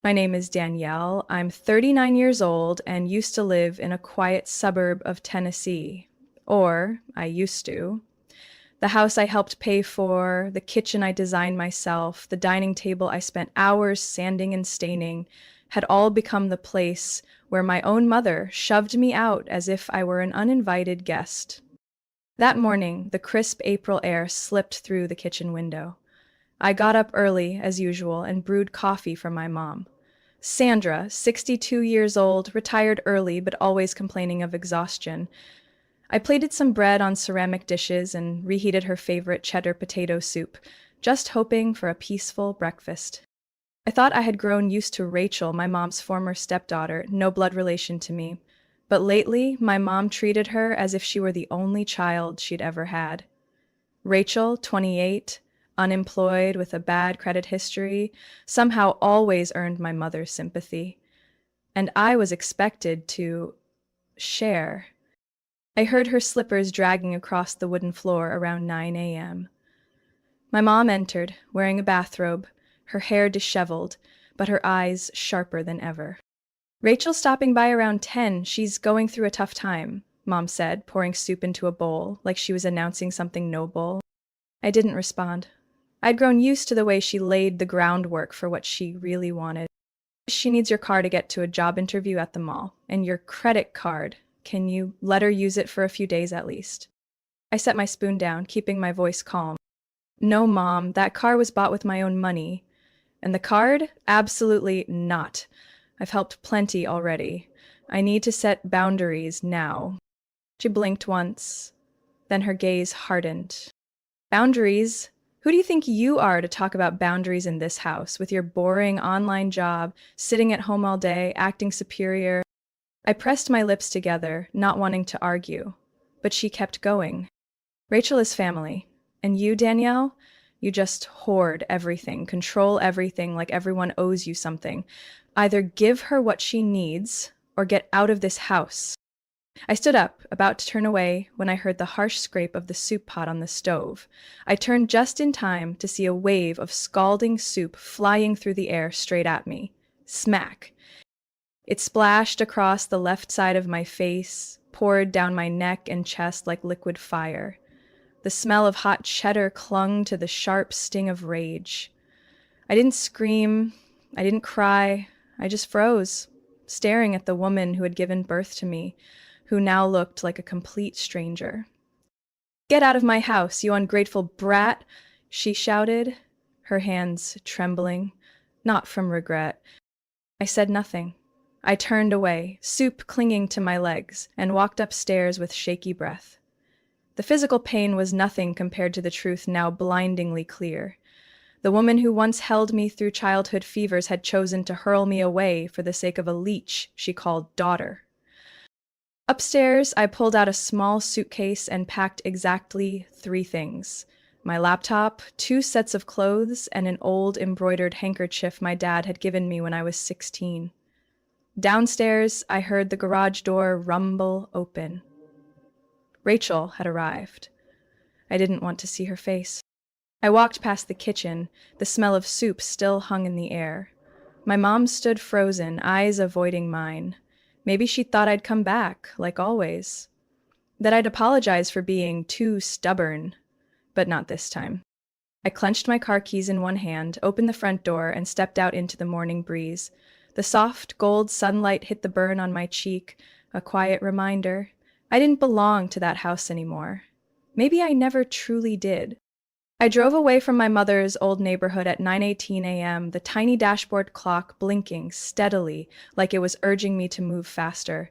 My name is Danielle. I'm 39 years old and used to live in a quiet suburb of Tennessee. Or, I used to. The house I helped pay for, the kitchen I designed myself, the dining table I spent hours sanding and staining, had all become the place where my own mother shoved me out as if I were an uninvited guest. That morning, the crisp April air slipped through the kitchen window. I got up early, as usual, and brewed coffee for my mom. Sandra, 62 years old, retired early but always complaining of exhaustion. I plated some bread on ceramic dishes and reheated her favorite cheddar potato soup, just hoping for a peaceful breakfast. I thought I had grown used to Rachel, my mom's former stepdaughter, no blood relation to me. But lately, my mom treated her as if she were the only child she'd ever had. Rachel, 28, unemployed with a bad credit history, somehow always earned my mother's sympathy. And I was expected to share. I heard her slippers dragging across the wooden floor around 9 a.m. My mom entered, wearing a bathrobe, her hair disheveled, but her eyes sharper than ever. "Rachel's stopping by around 10. She's going through a tough time," Mom said, pouring soup into a bowl, like she was announcing something noble. I didn't respond. I'd grown used to the way she laid the groundwork for what she really wanted. "She needs your car to get to a job interview at the mall, and your credit card. Can you let her use it for a few days at least?" I set my spoon down, keeping my voice calm. "No, Mom, that car was bought with my own money. And the card? Absolutely not. I've helped plenty already. I need to set boundaries now." She blinked once, then her gaze hardened. "Boundaries? Who do you think you are to talk about boundaries in this house, with your boring online job, sitting at home all day, acting superior?" I pressed my lips together, not wanting to argue, but she kept going. "Rachel is family. And you, Danielle? You just hoard everything, control everything like everyone owes you something. Either give her what she needs or get out of this house." I stood up, about to turn away, when I heard the harsh scrape of the soup pot on the stove. I turned just in time to see a wave of scalding soup flying through the air straight at me. Smack. It splashed across the left side of my face, poured down my neck and chest like liquid fire. The smell of hot cheddar clung to the sharp sting of rage. I didn't scream. I didn't cry. I just froze, staring at the woman who had given birth to me, who now looked like a complete stranger. "Get out of my house, you ungrateful brat!" she shouted, her hands trembling, not from regret. I said nothing. I turned away, soup clinging to my legs, and walked upstairs with shaky breath. The physical pain was nothing compared to the truth now blindingly clear. The woman who once held me through childhood fevers had chosen to hurl me away for the sake of a leech she called daughter. Upstairs, I pulled out a small suitcase and packed exactly 3 things: my laptop, 2 sets of clothes, and an old embroidered handkerchief my dad had given me when I was 16. Downstairs, I heard the garage door rumble open. Rachel had arrived. I didn't want to see her face. I walked past the kitchen, the smell of soup still hung in the air. My mom stood frozen, eyes avoiding mine. Maybe she thought I'd come back, like always. That I'd apologize for being too stubborn, but not this time. I clenched my car keys in one hand, opened the front door, and stepped out into the morning breeze. The soft, gold sunlight hit the burn on my cheek, a quiet reminder. I didn't belong to that house anymore. Maybe I never truly did. I drove away from my mother's old neighborhood at 9:18 a.m., the tiny dashboard clock blinking steadily like it was urging me to move faster.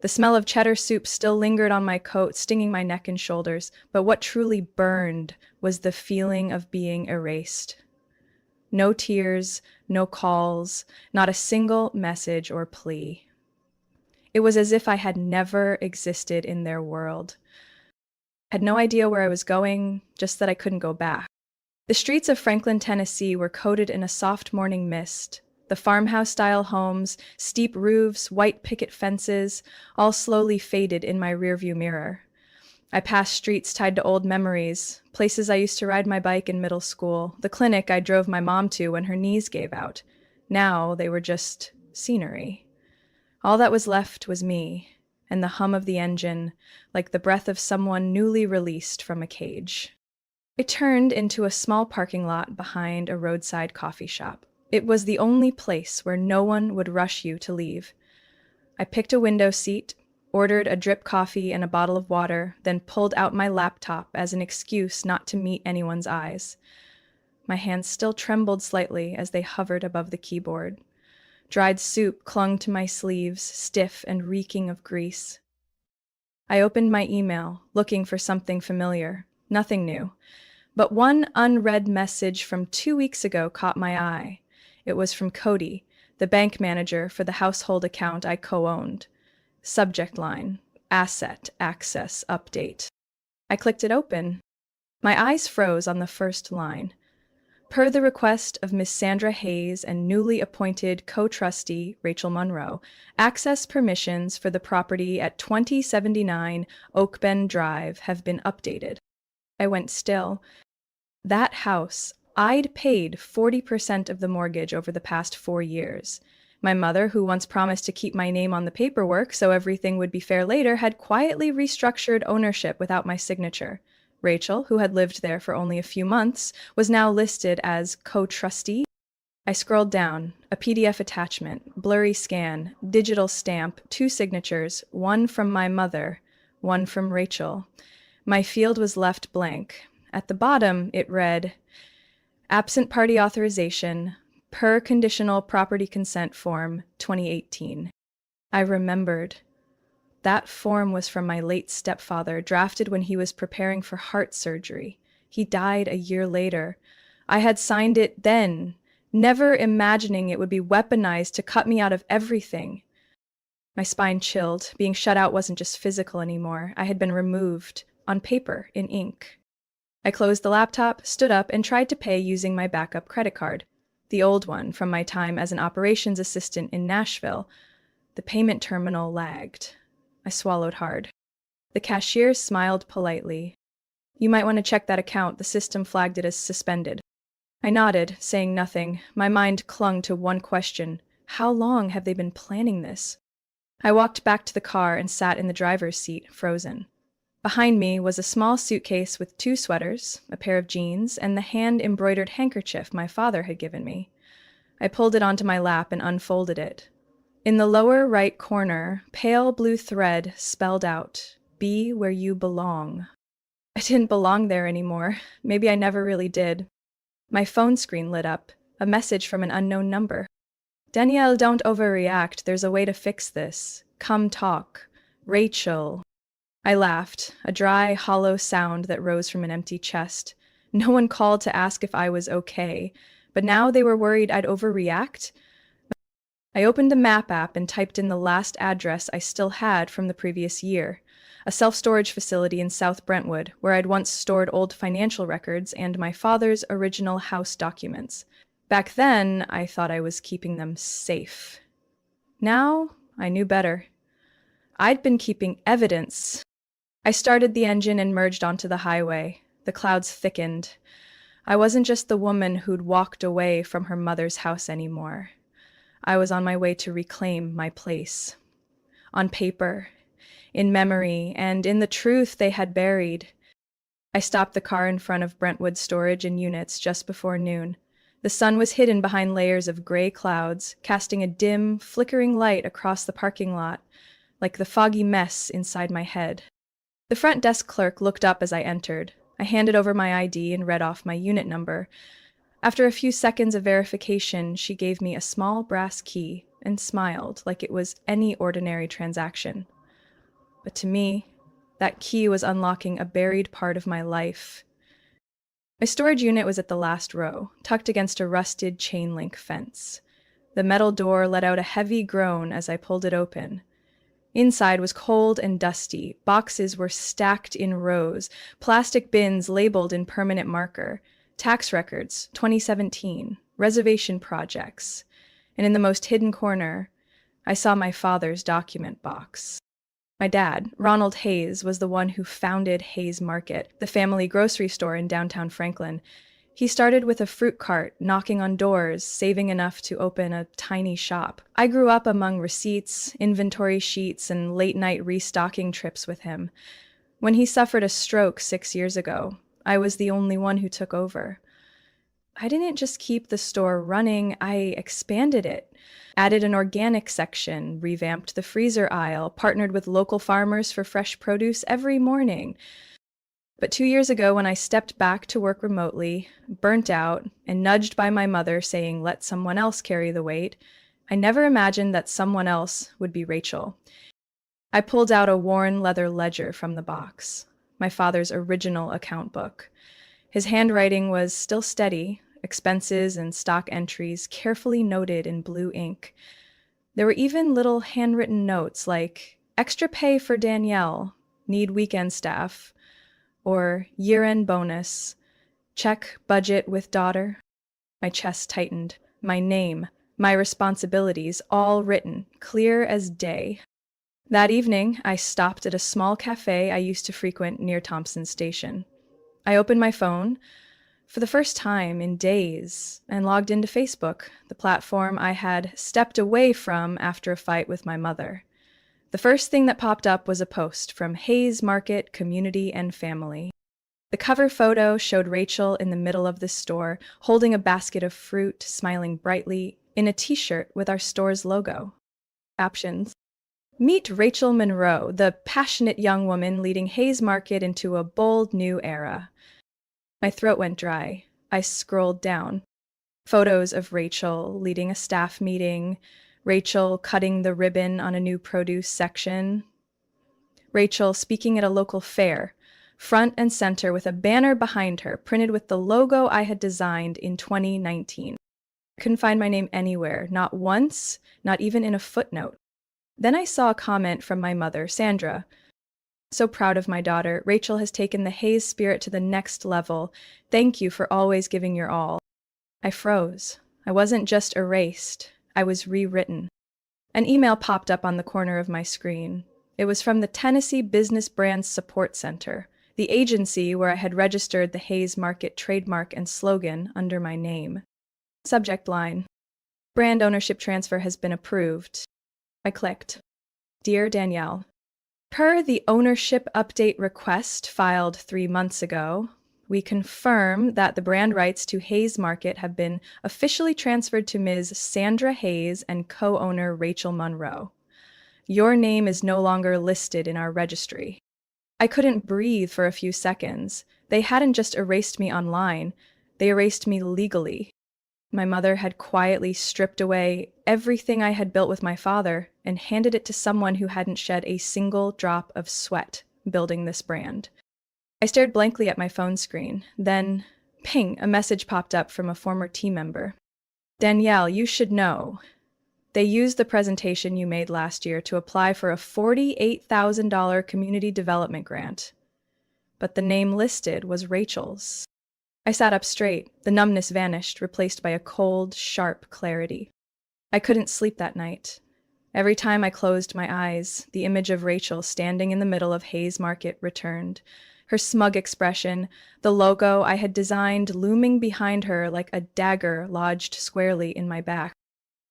The smell of cheddar soup still lingered on my coat, stinging my neck and shoulders, but what truly burned was the feeling of being erased. No tears, no calls, not a single message or plea. It was as if I had never existed in their world. I had no idea where I was going, just that I couldn't go back. The streets of Franklin, Tennessee were coated in a soft morning mist. The farmhouse-style homes, steep roofs, white picket fences, all slowly faded in my rearview mirror. I passed streets tied to old memories, places I used to ride my bike in middle school, the clinic I drove my mom to when her knees gave out. Now they were just scenery. All that was left was me, and the hum of the engine, like the breath of someone newly released from a cage. I turned into a small parking lot behind a roadside coffee shop. It was the only place where no one would rush you to leave. I picked a window seat, ordered a drip coffee and a bottle of water, then pulled out my laptop as an excuse not to meet anyone's eyes. My hands still trembled slightly as they hovered above the keyboard. Dried soup clung to my sleeves, stiff and reeking of grease. I opened my email, looking for something familiar. Nothing new. But one unread message from 2 weeks ago caught my eye. It was from Cody, the bank manager for the household account I co-owned. Subject line, Asset Access Update. I clicked it open. My eyes froze on the first line. Per the request of Miss Sandra Hayes and newly appointed co-trustee Rachel Monroe, access permissions for the property at 2079 Oak Bend Drive have been updated. I went still. That house, I'd paid 40% of the mortgage over the past 4 years. My mother, who once promised to keep my name on the paperwork so everything would be fair later, had quietly restructured ownership without my signature. Rachel, who had lived there for only a few months, was now listed as co-trustee. I scrolled down, a PDF attachment, blurry scan, digital stamp, 2 signatures, one from my mother, one from Rachel. My field was left blank. At the bottom, it read, Absent party authorization, per conditional property consent form, 2018. I remembered. That form was from my late stepfather, drafted when he was preparing for heart surgery. He died a year later. I had signed it then, never imagining it would be weaponized to cut me out of everything. My spine chilled. Being shut out wasn't just physical anymore. I had been removed, on paper, in ink. I closed the laptop, stood up, and tried to pay using my backup credit card, the old one from my time as an operations assistant in Nashville. The payment terminal lagged. I swallowed hard. The cashier smiled politely. You might want to check that account. The system flagged it as suspended. I nodded, saying nothing. My mind clung to one question. How long have they been planning this? I walked back to the car and sat in the driver's seat, frozen. Behind me was a small suitcase with 2 sweaters, a pair of jeans, and the hand-embroidered handkerchief my father had given me. I pulled it onto my lap and unfolded it. In the lower right corner, pale blue thread spelled out, Be where you belong. I didn't belong there anymore. Maybe I never really did. My phone screen lit up, a message from an unknown number. Danielle, don't overreact. There's a way to fix this. Come talk. Rachel. I laughed, a dry, hollow sound that rose from an empty chest. No one called to ask if I was okay, but now they were worried I'd overreact. I opened the map app and typed in the last address I still had from the previous year, a self-storage facility in South Brentwood, where I'd once stored old financial records and my father's original house documents. Back then, I thought I was keeping them safe. Now, I knew better. I'd been keeping evidence. I started the engine and merged onto the highway. The clouds thickened. I wasn't just the woman who'd walked away from her mother's house anymore. I was on my way to reclaim my place. On paper, in memory, and in the truth they had buried. I stopped the car in front of Brentwood Storage and Units just before noon. The sun was hidden behind layers of gray clouds, casting a dim, flickering light across the parking lot, like the foggy mess inside my head. The front desk clerk looked up as I entered. I handed over my ID and read off my unit number. After a few seconds of verification, she gave me a small brass key and smiled like it was any ordinary transaction. But to me, that key was unlocking a buried part of my life. My storage unit was at the last row, tucked against a rusted chain-link fence. The metal door let out a heavy groan as I pulled it open. Inside was cold and dusty. Boxes were stacked in rows, plastic bins labeled in permanent marker, tax records, 2017, reservation projects, and in the most hidden corner, I saw my father's document box. My dad, Ronald Hayes, was the one who founded Hayes Market, the family grocery store in downtown Franklin. He started with a fruit cart, knocking on doors, saving enough to open a tiny shop. I grew up among receipts, inventory sheets, and late night restocking trips with him. When he suffered a stroke 6 years ago, I was the only one who took over. I didn't just keep the store running, I expanded it. Added an organic section, revamped the freezer aisle, partnered with local farmers for fresh produce every morning. But 2 years ago, when I stepped back to work remotely, burnt out, and nudged by my mother saying, let someone else carry the weight, I never imagined that someone else would be Rachel. I pulled out a worn leather ledger from the box, my father's original account book. His handwriting was still steady, expenses and stock entries carefully noted in blue ink. There were even little handwritten notes like, extra pay for Danielle, need weekend staff, or year-end bonus, check budget with daughter. My chest tightened, my name, my responsibilities, all written, clear as day. That evening, I stopped at a small cafe I used to frequent near Thompson Station. I opened my phone for the first time in days and logged into Facebook, the platform I had stepped away from after a fight with my mother. The first thing that popped up was a post from Hayes Market Community and Family. The cover photo showed Rachel in the middle of the store, holding a basket of fruit, smiling brightly, in a t-shirt with our store's logo. Captions. Meet Rachel Monroe, the passionate young woman leading Hayes Market into a bold new era. My throat went dry. I scrolled down. Photos of Rachel leading a staff meeting, Rachel cutting the ribbon on a new produce section, Rachel speaking at a local fair, front and center with a banner behind her printed with the logo I had designed in 2019. I couldn't find my name anywhere, not once, not even in a footnote. Then I saw a comment from my mother, Sandra. So proud of my daughter. Rachel has taken the Hayes spirit to the next level. Thank you for always giving your all. I froze. I wasn't just erased. I was rewritten. An email popped up on the corner of my screen. It was from the Tennessee Business Brands Support Center, the agency where I had registered the Hayes Market trademark and slogan under my name. Subject line: brand ownership transfer has been approved. I clicked. Dear Danielle, per the ownership update request filed 3 months ago, we confirm that the brand rights to Hayes Market have been officially transferred to Ms. Sandra Hayes and co-owner Rachel Monroe. Your name is no longer listed in our registry. I couldn't breathe for a few seconds. They hadn't just erased me online, they erased me legally. My mother had quietly stripped away everything I had built with my father and handed it to someone who hadn't shed a single drop of sweat building this brand. I stared blankly at my phone screen. Then, ping, a message popped up from a former team member. Danielle, you should know. They used the presentation you made last year to apply for a $48,000 community development grant. But the name listed was Rachel's. I sat up straight. The numbness vanished, replaced by a cold, sharp clarity. I couldn't sleep that night. Every time I closed my eyes, the image of Rachel standing in the middle of Hayes Market returned. Her smug expression, the logo I had designed looming behind her like a dagger lodged squarely in my back.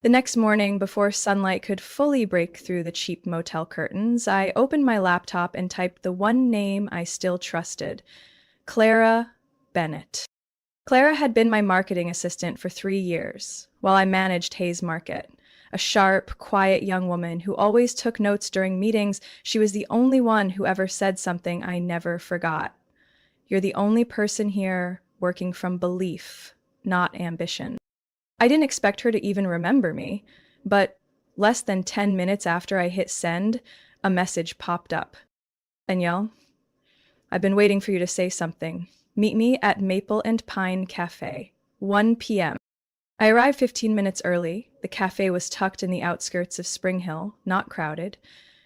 The next morning, before sunlight could fully break through the cheap motel curtains, I opened my laptop and typed the one name I still trusted: Clara Bennett. Clara had been my marketing assistant for 3 years, while I managed Hayes Market. A sharp, quiet young woman who always took notes during meetings, she was the only one who ever said something I never forgot. You're the only person here working from belief, not ambition. I didn't expect her to even remember me, but less than 10 minutes after I hit send, a message popped up. Danielle, I've been waiting for you to say something. Meet me at Maple and Pine Cafe, 1 p.m. I arrived 15 minutes early. The cafe was tucked in the outskirts of Spring Hill, not crowded,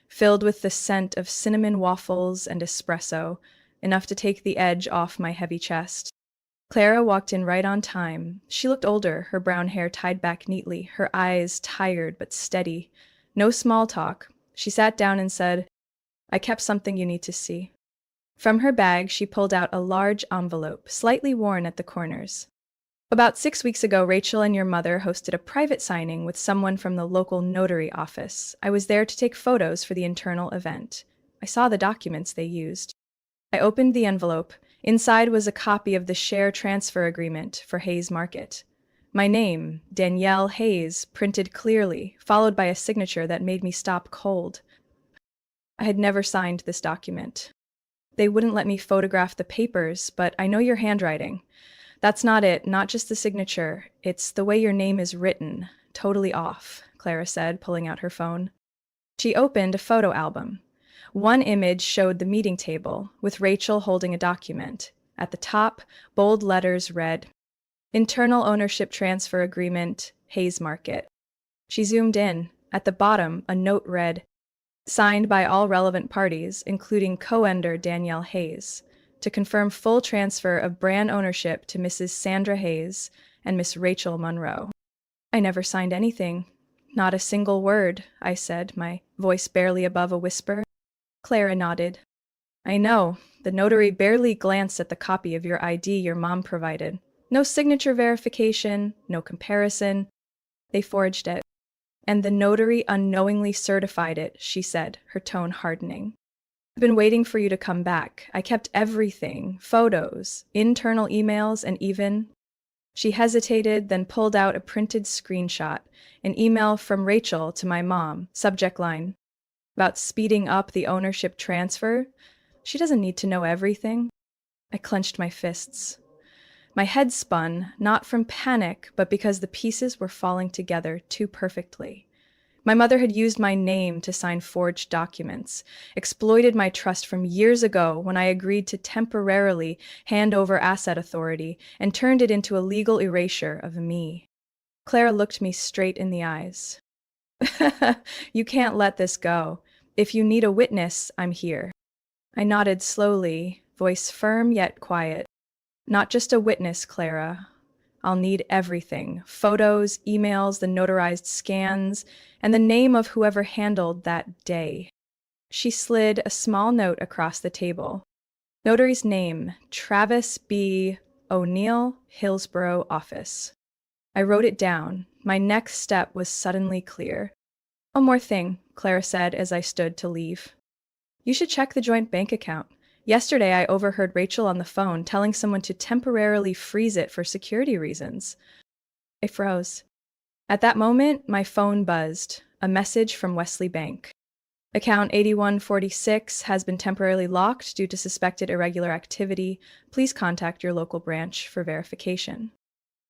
filled with the scent of cinnamon waffles and espresso, enough to take the edge off my heavy chest. Clara walked in right on time. She looked older, her brown hair tied back neatly, her eyes tired but steady. No small talk. She sat down and said, I kept something you need to see. From her bag, she pulled out a large envelope, slightly worn at the corners. About 6 weeks ago, Rachel and your mother hosted a private signing with someone from the local notary office. I was there to take photos for the internal event. I saw the documents they used. I opened the envelope. Inside was a copy of the share transfer agreement for Hayes Market. My name, Danielle Hayes, printed clearly, followed by a signature that made me stop cold. I had never signed this document. They wouldn't let me photograph the papers, but I know your handwriting. That's not it, not just the signature. It's the way your name is written. Totally off, Clara said, pulling out her phone. She opened a photo album. One image showed the meeting table, with Rachel holding a document. At the top, bold letters read, Internal Ownership Transfer Agreement, Hayes Market. She zoomed in. At the bottom, a note read, Signed by all relevant parties, including co-ender Danielle Hayes, to confirm full transfer of brand ownership to Mrs. Sandra Hayes and Miss Rachel Monroe. I never signed anything. Not a single word, I said, my voice barely above a whisper. Clara nodded. I know. The notary barely glanced at the copy of your ID your mom provided. No signature verification, no comparison. They forged it. And the notary unknowingly certified it, she said, her tone hardening. I've been waiting for you to come back. I kept everything, photos, internal emails, and even... She hesitated, then pulled out a printed screenshot, an email from Rachel to my mom, subject line, about speeding up the ownership transfer. She doesn't need to know everything. I clenched my fists. My head spun, not from panic, but because the pieces were falling together too perfectly. My mother had used my name to sign forged documents, exploited my trust from years ago when I agreed to temporarily hand over asset authority and turned it into a legal erasure of me. Clara looked me straight in the eyes. You can't let this go. If you need a witness, I'm here. I nodded slowly, voice firm yet quiet. Not just a witness, Clara. I'll need everything. Photos, emails, the notarized scans, and the name of whoever handled that day. She slid a small note across the table. Notary's name, Travis B. O'Neill, Hillsborough office. I wrote it down. My next step was suddenly clear. One more thing, Clara said as I stood to leave. You should check the joint bank account. Yesterday, I overheard Rachel on the phone telling someone to temporarily freeze it for security reasons. I froze. At that moment, my phone buzzed, a message from Wesley Bank. Account 8146 has been temporarily locked due to suspected irregular activity. Please contact your local branch for verification.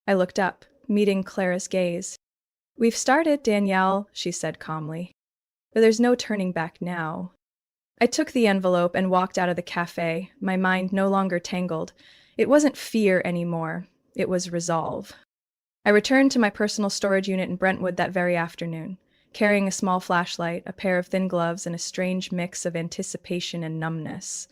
I looked up, meeting Clara's gaze. We've started, Danielle, she said calmly. But there's no turning back now. I took the envelope and walked out of the cafe, my mind no longer tangled. It wasn't fear anymore. It was resolve. I returned to my personal storage unit in Brentwood that very afternoon, carrying a small flashlight, a pair of thin gloves, and a strange mix of anticipation and numbness.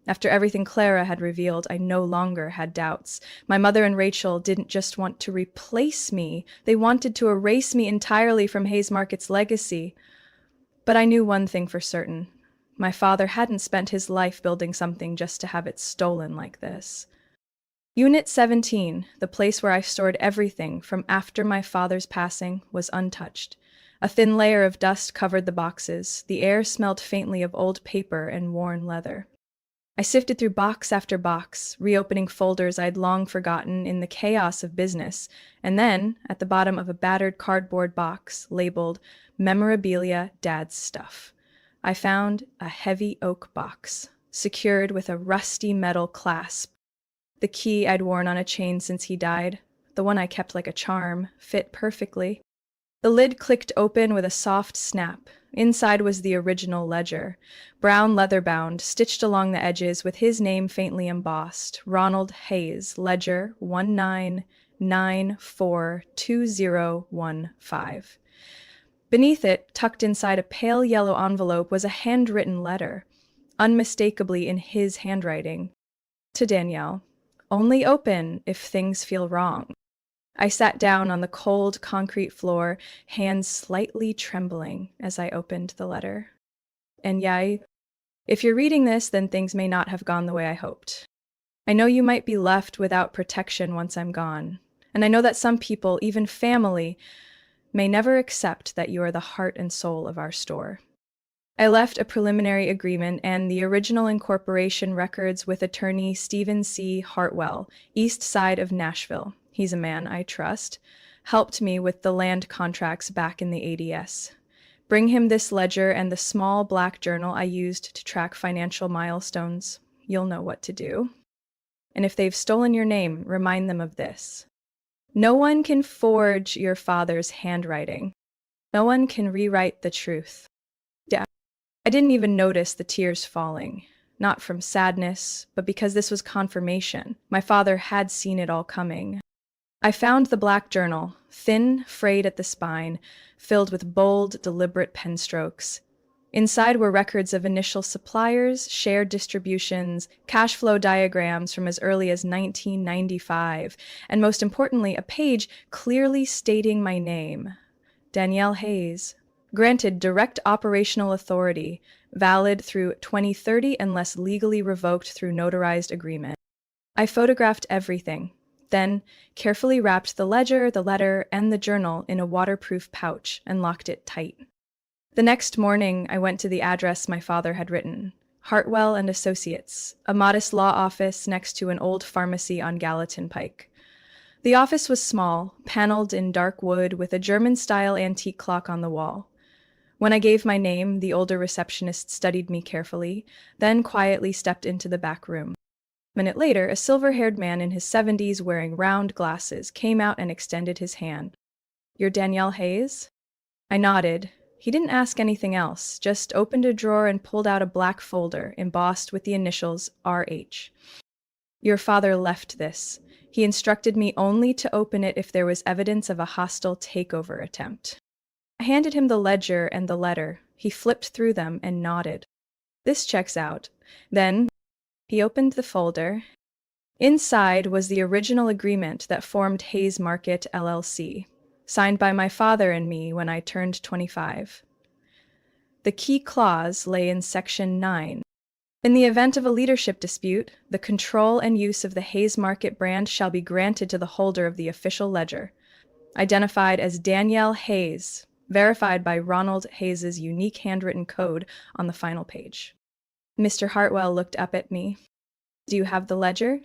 After everything Clara had revealed, I no longer had doubts. My mother and Rachel didn't just want to replace me. They wanted to erase me entirely from Hayes Market's legacy. But I knew one thing for certain. My father hadn't spent his life building something just to have it stolen like this. Unit 17, the place where I stored everything from after my father's passing, was untouched. A thin layer of dust covered the boxes. The air smelled faintly of old paper and worn leather. I sifted through box after box, reopening folders I'd long forgotten in the chaos of business, and then, at the bottom of a battered cardboard box labeled Memorabilia Dad's Stuff, I found a heavy oak box, secured with a rusty metal clasp. The key I'd worn on a chain since he died, the one I kept like a charm, fit perfectly. The lid clicked open with a soft snap. Inside was the original ledger, brown leather-bound, stitched along the edges with his name faintly embossed, Ronald Hayes, ledger 19942015. Beneath it, tucked inside a pale yellow envelope, was a handwritten letter, unmistakably in his handwriting. To Danielle, only open if things feel wrong. I sat down on the cold concrete floor, hands slightly trembling as I opened the letter. And If you're reading this, then things may not have gone the way I hoped. I know you might be left without protection once I'm gone. And I know that some people, even family, may never accept that you are the heart and soul of our store. I left a preliminary agreement and the original incorporation records with attorney Stephen C. Hartwell, east side of Nashville. He's a man I trust. Helped me with the land contracts back in the ADS. Bring him this ledger and the small black journal I used to track financial milestones. You'll know what to do. And if they've stolen your name, remind them of this. No one can forge your father's handwriting. No one can rewrite the truth. I didn't even notice the tears falling, not from sadness, but because this was confirmation. My father had seen it all coming. I found the black journal, thin, frayed at the spine, filled with bold, deliberate pen strokes. Inside were records of initial suppliers, shared distributions, cash flow diagrams from as early as 1995, and most importantly, a page clearly stating my name, Danielle Hayes. Granted direct operational authority, valid through 2030 unless legally revoked through notarized agreement. I photographed everything, then carefully wrapped the ledger, the letter, and the journal in a waterproof pouch and locked it tight. The next morning, I went to the address my father had written, Hartwell and Associates, a modest law office next to an old pharmacy on Gallatin Pike. The office was small, paneled in dark wood with a German-style antique clock on the wall. When I gave my name, the older receptionist studied me carefully, then quietly stepped into the back room. A minute later, a silver-haired man in his 70s wearing round glasses came out and extended his hand. "You're Danielle Hayes?" I nodded. He didn't ask anything else, just opened a drawer and pulled out a black folder embossed with the initials RH. "Your father left this. He instructed me only to open it if there was evidence of a hostile takeover attempt." I handed him the ledger and the letter. He flipped through them and nodded. "This checks out." Then he opened the folder. Inside was the original agreement that formed Hayes Market LLC, signed by my father and me when I turned 25. The key clause lay in Section 9. In the event of a leadership dispute, the control and use of the Hayes Market brand shall be granted to the holder of the official ledger, identified as Danielle Hayes, verified by Ronald Hayes's unique handwritten code on the final page. Mr. Hartwell looked up at me. "Do you have the ledger?"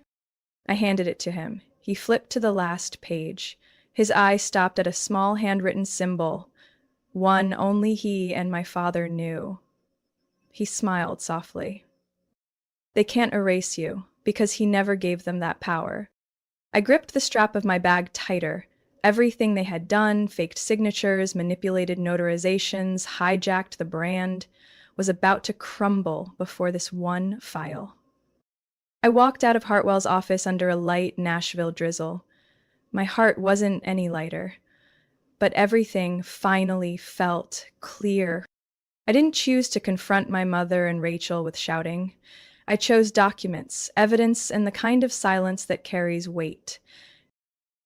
I handed it to him. He flipped to the last page. His eye stopped at a small handwritten symbol, one only he and my father knew. He smiled softly. "They can't erase you, because he never gave them that power." I gripped the strap of my bag tighter. Everything they had done, faked signatures, manipulated notarizations, hijacked the brand, was about to crumble before this one file. I walked out of Hartwell's office under a light Nashville drizzle. My heart wasn't any lighter, but everything finally felt clear. I didn't choose to confront my mother and Rachel with shouting. I chose documents, evidence, and the kind of silence that carries weight.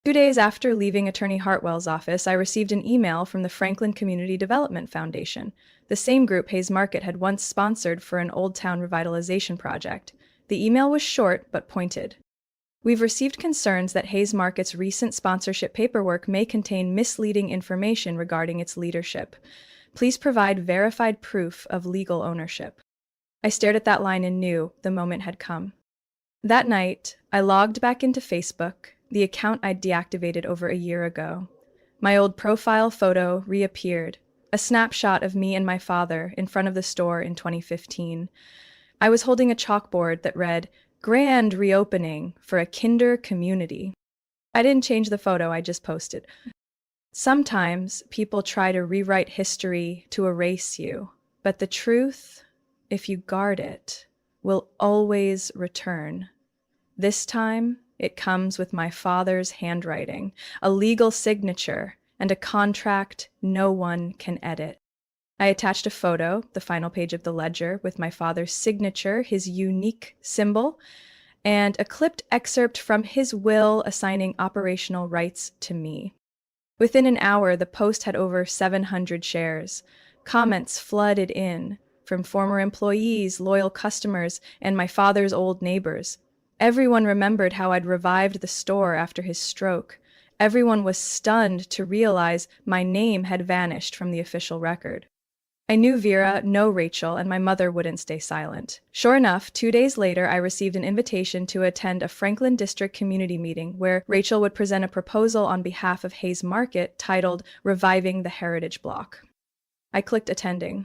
2 days after leaving Attorney Hartwell's office, I received an email from the Franklin Community Development Foundation, the same group Hayes Market had once sponsored for an Old Town revitalization project. The email was short but pointed. "We've received concerns that Hayes Market's recent sponsorship paperwork may contain misleading information regarding its leadership. Please provide verified proof of legal ownership." I stared at that line and knew the moment had come. That night, I logged back into Facebook, the account I'd deactivated over a year ago. My old profile photo reappeared, a snapshot of me and my father in front of the store in 2015. I was holding a chalkboard that read, "Grand reopening for a kinder community." I didn't change the photo, I just posted. Sometimes people try to rewrite history to erase you, but the truth, if you guard it, will always return. This time, it comes with my father's handwriting, a legal signature, and a contract no one can edit. I attached a photo, the final page of the ledger, with my father's signature, his unique symbol, and a clipped excerpt from his will assigning operational rights to me. Within an hour, the post had over 700 shares. Comments flooded in. from former employees, loyal customers, and my father's old neighbors. Everyone remembered how I'd revived the store after his stroke. Everyone was stunned to realize my name had vanished from the official record. I knew Vera, know Rachel, and my mother wouldn't stay silent. Sure enough, 2 days later, I received an invitation to attend a Franklin District community meeting where Rachel would present a proposal on behalf of Hayes Market titled Reviving the Heritage Block. I clicked attending.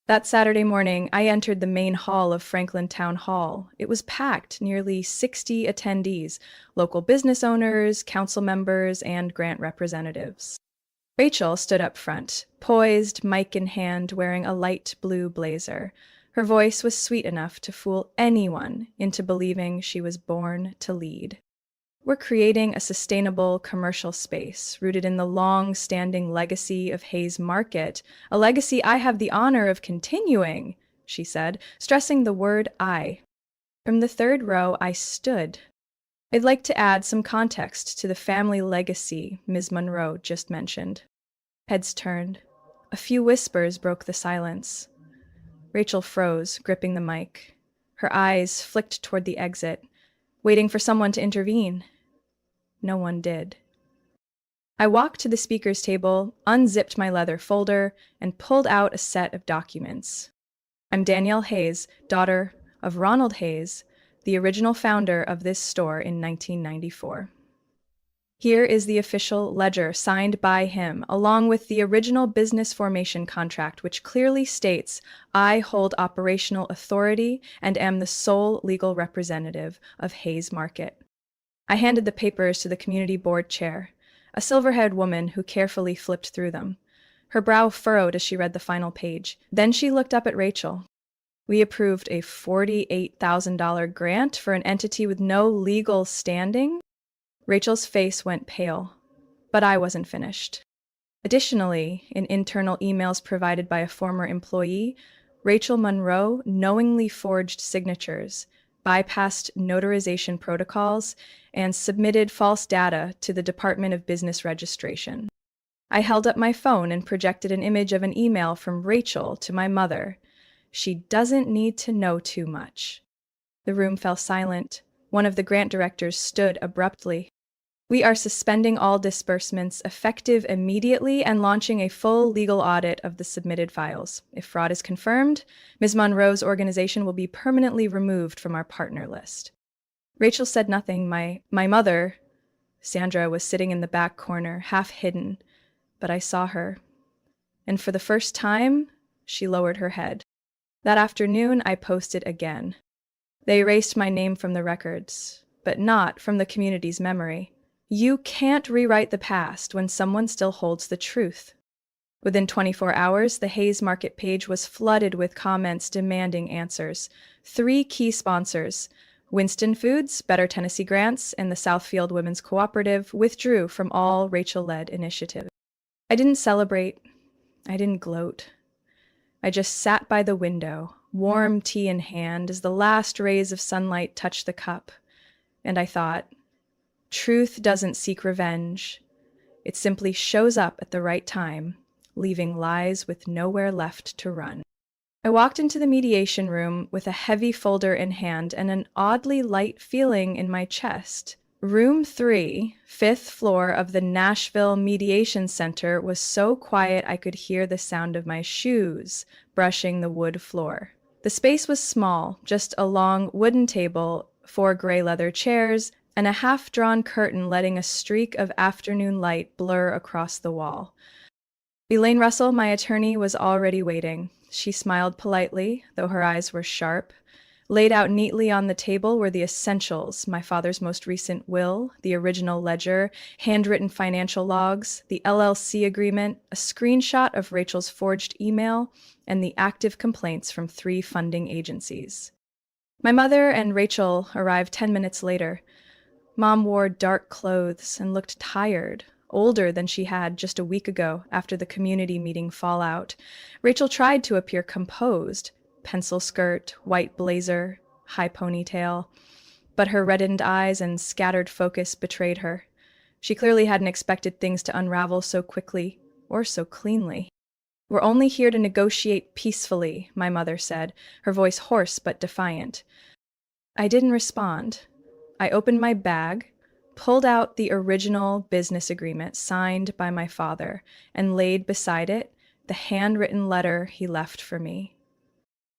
That Saturday morning, I entered the main hall of Franklin Town Hall. It was packed, nearly 60 attendees, local business owners, council members, and grant representatives. Rachel stood up front, poised, mic in hand, wearing a light blue blazer. Her voice was sweet enough to fool anyone into believing she was born to lead. We're creating a sustainable commercial space rooted in the long-standing legacy of Hayes Market, a legacy I have the honor of continuing, she said, stressing the word I. From the third row, I stood. I'd like to add some context to the family legacy Ms. Monroe just mentioned. Heads turned. A few whispers broke the silence. Rachel froze, gripping the mic. Her eyes flicked toward the exit, waiting for someone to intervene. No one did. I walked to the speaker's table, unzipped my leather folder, and pulled out a set of documents. I'm Danielle Hayes, daughter of Ronald Hayes, the original founder of this store in 1994. Here is the official ledger signed by him, along with the original business formation contract, which clearly states, I hold operational authority and am the sole legal representative of Hayes Market. I handed the papers to the community board chair, a silver-haired woman who carefully flipped through them. Her brow furrowed as she read the final page. Then she looked up at Rachel. We approved a $48,000 grant for an entity with no legal standing? Rachel's face went pale, but I wasn't finished. Additionally, in internal emails provided by a former employee, Rachel Monroe knowingly forged signatures, bypassed notarization protocols, and submitted false data to the Department of Business Registration. I held up my phone and projected an image of an email from Rachel to my mother. She doesn't need to know too much. The room fell silent. One of the grant directors stood abruptly. We are suspending all disbursements effective immediately and launching a full legal audit of the submitted files. If fraud is confirmed, Ms. Monroe's organization will be permanently removed from our partner list. Rachel said nothing. My mother, Sandra, was sitting in the back corner, half hidden, but I saw her. And for the first time, she lowered her head. That afternoon, I posted again. They erased my name from the records, but not from the community's memory. You can't rewrite the past when someone still holds the truth. Within 24 hours, the Hayes Market page was flooded with comments demanding answers. 3 key sponsors, Winston Foods, Better Tennessee Grants, and the Southfield Women's Cooperative, withdrew from all Rachel-led initiatives. I didn't celebrate. I didn't gloat. I just sat by the window, warm tea in hand, as the last rays of sunlight touched the cup. And I thought, truth doesn't seek revenge. It simply shows up at the right time, leaving lies with nowhere left to run. I walked into the mediation room with a heavy folder in hand and an oddly light feeling in my chest. Room 3, 5th floor of the Nashville Mediation Center was so quiet I could hear the sound of my shoes brushing the wood floor. The space was small, just a long wooden table, 4 gray leather chairs, and a half-drawn curtain letting a streak of afternoon light blur across the wall. Elaine Russell, my attorney, was already waiting. She smiled politely, though her eyes were sharp. Laid out neatly on the table were the essentials, my father's most recent will, the original ledger, handwritten financial logs, the LLC agreement, a screenshot of Rachel's forged email, and the active complaints from 3 funding agencies. My mother and Rachel arrived 10 minutes later. Mom wore dark clothes and looked tired, older than she had just a week ago after the community meeting fallout. Rachel tried to appear composed, pencil skirt, white blazer, high ponytail, but her reddened eyes and scattered focus betrayed her. She clearly hadn't expected things to unravel so quickly or so cleanly. We're only here to negotiate peacefully, my mother said, her voice hoarse but defiant. I didn't respond. I opened my bag, pulled out the original business agreement signed by my father, and laid beside it the handwritten letter he left for me.